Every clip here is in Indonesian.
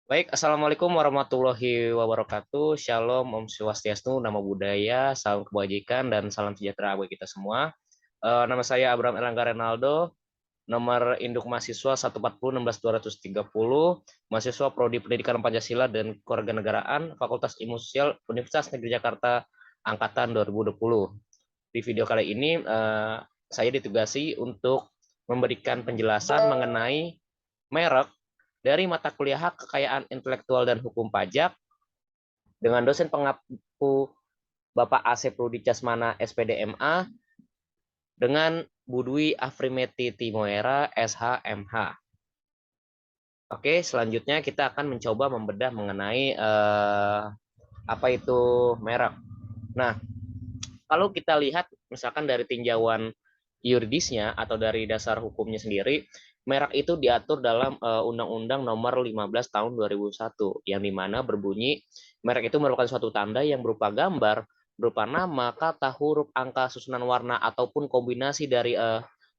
Baik, Assalamualaikum warahmatullahi wabarakatuh. Shalom, Om Swastiastu, Namo Buddhaya, salam kebajikan, dan salam sejahtera bagi kita semua. Nama saya Abraham Erlangga Renaldo, nomor induk mahasiswa 140 mahasiswa Prodi Pendidikan Pancasila dan Kewarganegaraan, Fakultas Ilmu Sosial, Universitas Negeri Jakarta, Angkatan 2020. Di video kali ini, saya ditugasi untuk memberikan penjelasan mengenai merek dari mata kuliah Hak Kekayaan Intelektual dan Hukum Pajak dengan dosen pengapu Bapak Asep Rudi Casmana SPDMA dengan Bu Dwi Afrimeti Timoera SHMH. Oke, selanjutnya kita akan mencoba membedah mengenai apa itu merek. Nah, kalau kita lihat misalkan dari tinjauan yuridisnya atau dari dasar hukumnya sendiri, merek itu diatur dalam Undang-Undang Nomor 15 Tahun 2001 yang dimana berbunyi merek itu merupakan suatu tanda yang berupa gambar, berupa nama, kata, huruf, angka, susunan warna ataupun kombinasi dari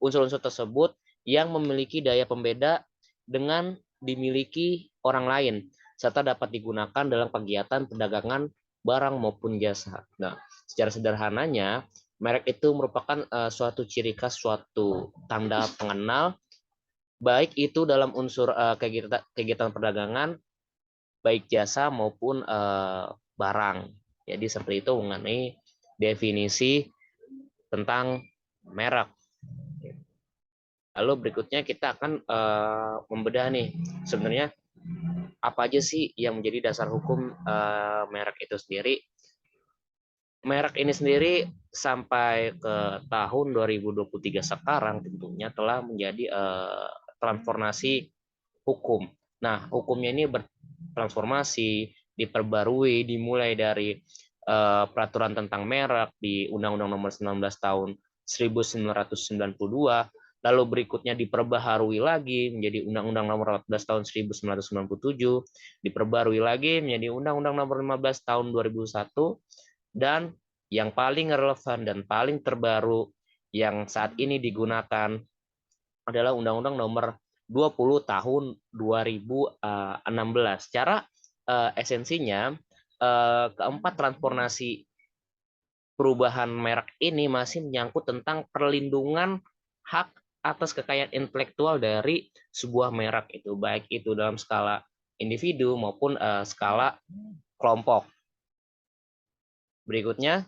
unsur-unsur tersebut yang memiliki daya pembeda dengan dimiliki orang lain serta dapat digunakan dalam kegiatan perdagangan barang maupun jasa. Nah, secara sederhananya, merek itu merupakan suatu ciri khas, suatu tanda pengenal, baik itu dalam unsur kegiatan perdagangan, baik jasa maupun barang. Jadi seperti itu mengenai definisi tentang merek. Lalu berikutnya kita akan membedah nih sebenarnya apa aja sih yang menjadi dasar hukum merek itu sendiri. Merek ini sendiri sampai ke tahun 2023 sekarang tentunya telah menjadi transformasi hukum. Nah, hukumnya ini bertransformasi, diperbarui, dimulai dari peraturan tentang merek di Undang-Undang Nomor 19 Tahun 1992, lalu berikutnya diperbaharui lagi menjadi Undang-Undang Nomor 14 Tahun 1997, diperbarui lagi menjadi Undang-Undang Nomor 15 Tahun 2001, dan yang paling relevan dan paling terbaru yang saat ini digunakan adalah Undang-Undang Nomor 20 Tahun 2016. Secara esensinya, keempat transformasi perubahan merek ini masih menyangkut tentang perlindungan hak atas kekayaan intelektual dari sebuah merek itu, baik itu dalam skala individu maupun skala kelompok. Berikutnya,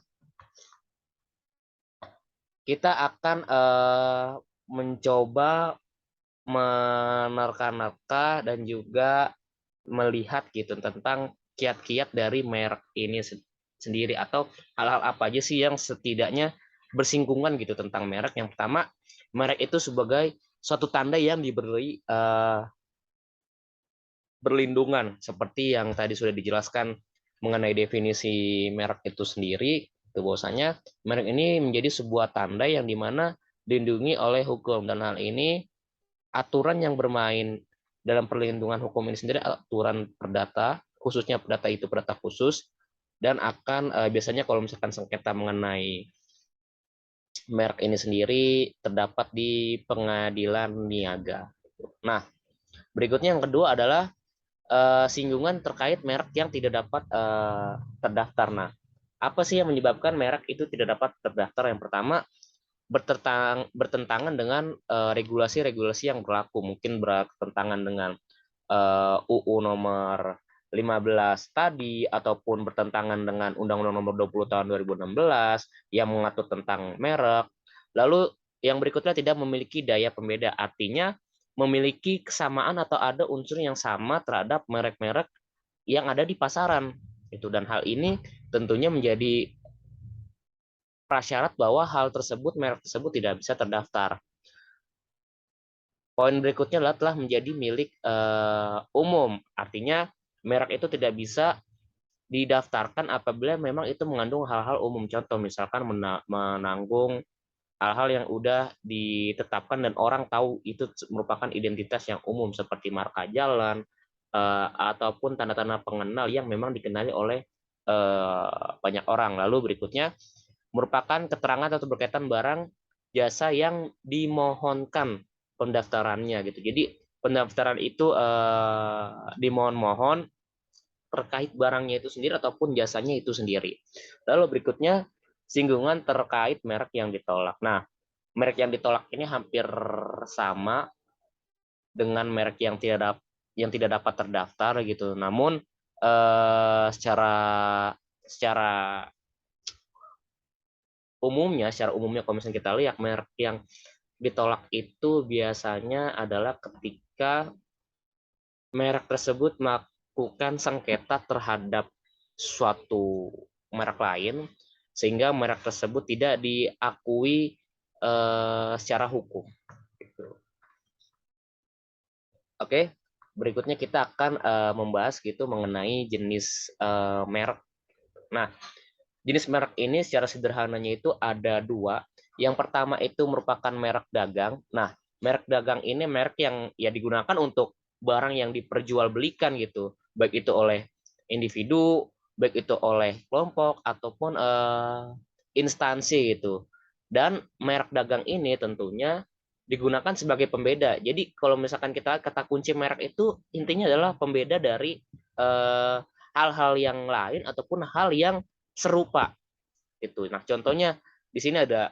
kita akan mencoba menerka-nerka dan juga melihat gitu tentang kiat-kiat dari merek ini sendiri atau hal-hal apa aja sih yang setidaknya bersinggungan gitu tentang merek. Yang pertama, merek itu sebagai suatu tanda yang diberi berlindungan seperti yang tadi sudah dijelaskan mengenai definisi merek itu sendiri. Itu bahwasanya merek ini menjadi sebuah tanda yang dimana dilindungi oleh hukum, dan hal ini aturan yang bermain dalam perlindungan hukum ini sendiri aturan perdata, khususnya perdata itu perdata khusus, dan akan biasanya kalau misalkan sengketa mengenai merek ini sendiri terdapat di pengadilan niaga. Nah, berikutnya yang kedua adalah singgungan terkait merek yang tidak dapat terdaftar. Nah, apa sih yang menyebabkan merek itu tidak dapat terdaftar? Yang pertama, bertentangan dengan regulasi-regulasi yang berlaku, mungkin bertentangan dengan UU nomor 15 tadi, ataupun bertentangan dengan Undang-Undang nomor 20 tahun 2016 yang mengatur tentang merek. Lalu yang berikutnya tidak memiliki daya pembeda, artinya memiliki kesamaan atau ada unsur yang sama terhadap merek-merek yang ada di pasaran. Itu, dan hal ini tentunya menjadi prasyarat bahwa hal tersebut, merek tersebut tidak bisa terdaftar. Poin berikutnya adalah telah menjadi milik umum, artinya merek itu tidak bisa didaftarkan apabila memang itu mengandung hal-hal umum. Contoh misalkan menanggung hal-hal yang udah ditetapkan dan orang tahu itu merupakan identitas yang umum seperti marka jalan ataupun tanda-tanda pengenal yang memang dikenali oleh banyak orang. Lalu berikutnya merupakan keterangan atau berkaitan barang jasa yang dimohonkan pendaftarannya gitu. Jadi pendaftaran itu dimohon-mohon terkait barangnya itu sendiri ataupun jasanya itu sendiri. Lalu berikutnya singgungan terkait merek yang ditolak. Nah, merek yang ditolak ini hampir sama dengan merek yang tidak dapat terdaftar gitu. Namun secara secara secara umumnya kalau misalnya kita lihat merek yang ditolak itu biasanya adalah ketika merek tersebut melakukan sengketa terhadap suatu merek lain sehingga merek tersebut tidak diakui secara hukum. Oke, berikutnya kita akan membahas gitu mengenai jenis merek. Nah, jenis merek ini secara sederhananya itu ada dua. Yang pertama itu merupakan merek dagang. Nah, merek dagang ini merek yang ya digunakan untuk barang yang diperjualbelikan gitu, baik itu oleh individu, baik itu oleh kelompok ataupun instansi gitu. Dan merek dagang ini tentunya digunakan sebagai pembeda. Jadi kalau misalkan kita kata kunci merek itu intinya adalah pembeda dari hal-hal yang lain ataupun hal yang serupa itu. Nah, contohnya di sini ada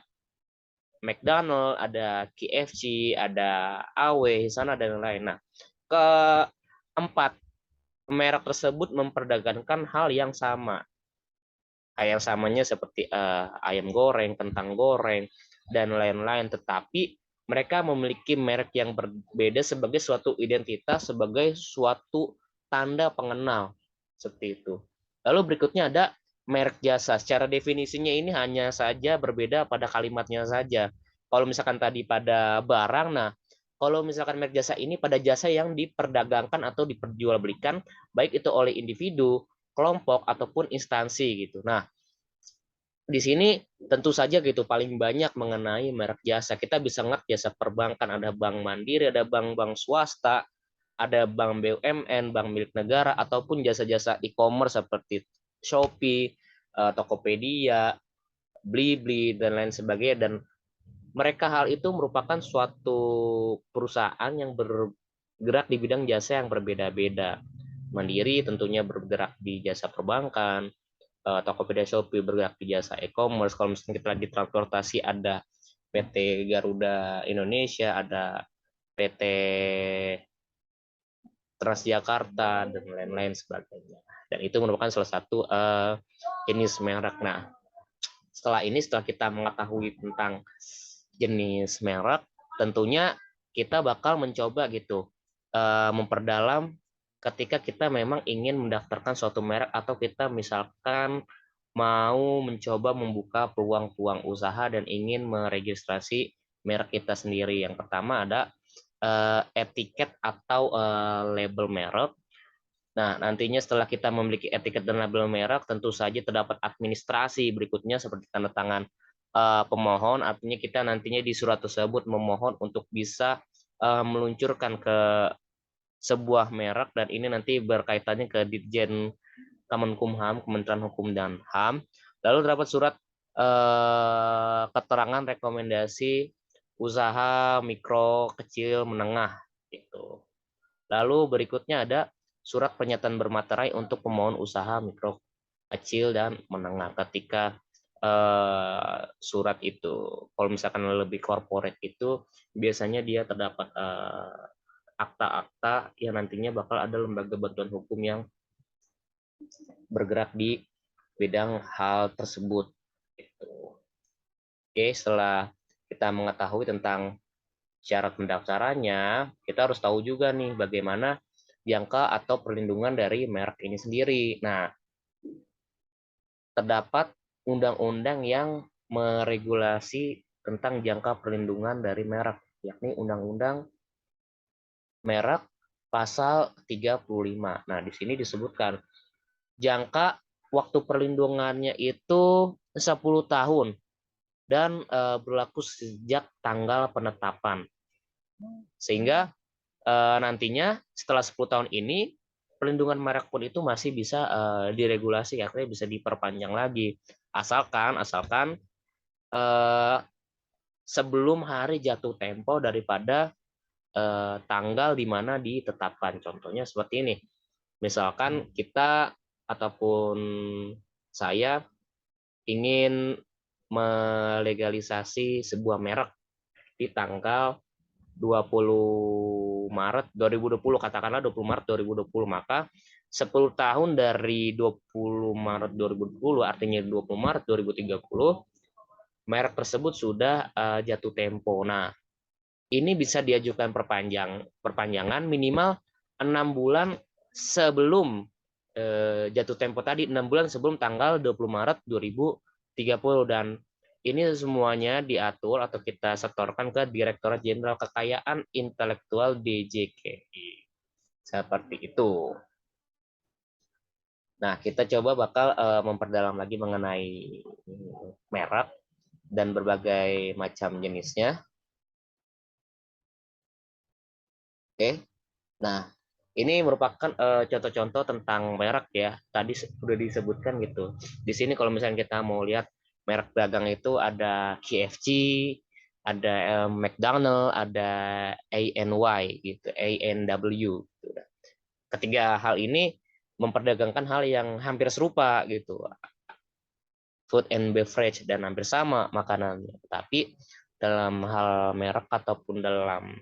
McDonald, ada KFC, ada AW, sana dan lain-lain. Nah, keempat, merek tersebut memperdagangkan hal yang sama. Hal yang samanya seperti ayam goreng, kentang goreng, dan lain-lain. Tetapi mereka memiliki merek yang berbeda sebagai suatu identitas, sebagai suatu tanda pengenal. Seperti itu. Lalu berikutnya ada merek jasa. Secara definisinya ini hanya saja berbeda pada kalimatnya saja. Kalau misalkan tadi pada barang, nah kalau misalkan merek jasa ini pada jasa yang diperdagangkan atau diperjualbelikan, baik itu oleh individu, kelompok, ataupun instansi gitu. Nah, di sini tentu saja gitu paling banyak mengenai merek jasa. Kita bisa ngeliat jasa perbankan, ada bank mandiri, ada bank-bank swasta, ada bank BUMN, bank milik negara, ataupun jasa-jasa e-commerce seperti Shopee, Tokopedia, Blibli, dan lain sebagainya. Dan mereka hal itu merupakan suatu perusahaan yang bergerak di bidang jasa yang berbeda-beda. Mandiri tentunya bergerak di jasa perbankan, Tokopedia, Shopee bergerak di jasa e-commerce. Kalau misalnya kita lagi transportasi ada PT Garuda Indonesia, ada PT Transjakarta dan lain-lain sebagainya. Dan itu merupakan salah satu jenis merek. Nah, setelah kita mengetahui tentang jenis merek, tentunya kita bakal mencoba gitu memperdalam ketika kita memang ingin mendaftarkan suatu merek atau kita misalkan mau mencoba membuka peluang-peluang usaha dan ingin meregistrasi merek kita sendiri. Yang pertama ada etiket atau label merek. Nah, nantinya setelah kita memiliki etiket dan label merek, tentu saja terdapat administrasi berikutnya seperti tanda tangan pemohon. Artinya kita nantinya di surat tersebut memohon untuk bisa meluncurkan ke sebuah merek, dan ini nanti berkaitannya ke Ditjen Kemenkumham, Kementerian Hukum dan HAM. Lalu terdapat surat keterangan rekomendasi usaha mikro, kecil, menengah gitu. Lalu berikutnya ada surat pernyataan bermaterai untuk pemohon usaha mikro, kecil, dan menengah. Ketika surat itu, kalau misalkan lebih corporate itu, biasanya dia terdapat akta-akta yang nantinya bakal ada lembaga bantuan hukum yang bergerak di bidang hal tersebut. Oke, setelah kita mengetahui tentang syarat pendaftarannya, kita harus tahu juga nih bagaimana jangka atau perlindungan dari merek ini sendiri. Nah, terdapat undang-undang yang meregulasi tentang jangka perlindungan dari merek, yakni Undang-Undang Merek Pasal 35. Nah, di sini disebutkan jangka waktu perlindungannya itu 10 tahun dan berlaku sejak tanggal penetapan. Sehingga nantinya setelah 10 tahun ini perlindungan merek pun itu masih bisa diregulasi, artinya bisa diperpanjang lagi asalkan sebelum hari jatuh tempo daripada tanggal di mana ditetapkan. Contohnya seperti ini. Misalkan kita ataupun saya ingin melegalisasi sebuah merek di tanggal 20 Maret 2020, katakanlah 20 Maret 2020, maka 10 tahun dari 20 Maret 2020, artinya 20 Maret 2030, merek tersebut sudah jatuh tempo. Nah, ini bisa diajukan perpanjangan minimal 6 bulan sebelum jatuh tempo tadi, 6 bulan sebelum tanggal 20 Maret 2030, dan ini semuanya diatur atau kita setorkan ke Direktorat Jenderal Kekayaan Intelektual DJKI. Seperti itu. Nah, kita coba bakal memperdalam lagi mengenai merek dan berbagai macam jenisnya. Oke. Nah, ini merupakan contoh-contoh tentang merek ya. Tadi sudah disebutkan gitu. Di sini kalau misalnya kita mau lihat merek dagang itu ada KFC, ada McDonald, ada ANY gitu, ANW gitu. Ketiga hal ini memperdagangkan hal yang hampir serupa gitu. Food and beverage dan hampir sama makanannya. Tapi dalam hal merek ataupun dalam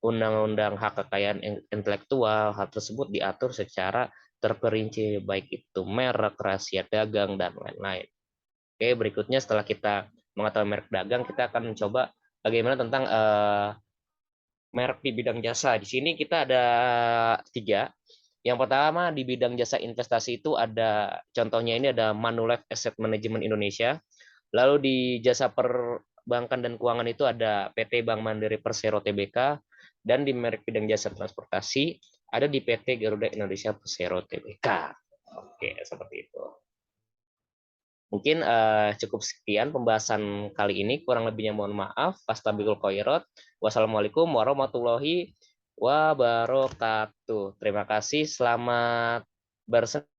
undang-undang hak kekayaan intelektual, hal tersebut diatur secara terperinci, baik itu merek, rahasia dagang, dan lain-lain. Oke, berikutnya setelah kita mengetahui merek dagang, kita akan mencoba bagaimana tentang merek di bidang jasa. Di sini kita ada 3. Yang pertama di bidang jasa investasi itu ada, contohnya ini ada Manulife Asset Management Indonesia. Lalu di jasa perbankan dan keuangan itu ada PT Bank Mandiri Persero Tbk, dan di merek bidang jasa transportasi ada di PT Garuda Indonesia Persero Tbk. Oke, seperti itu. Mungkin cukup sekian pembahasan kali ini. Kurang lebihnya mohon maaf. Fastabiqul khairat. Wassalamualaikum warahmatullahi wabarakatuh. Terima kasih. Selamat bersenang.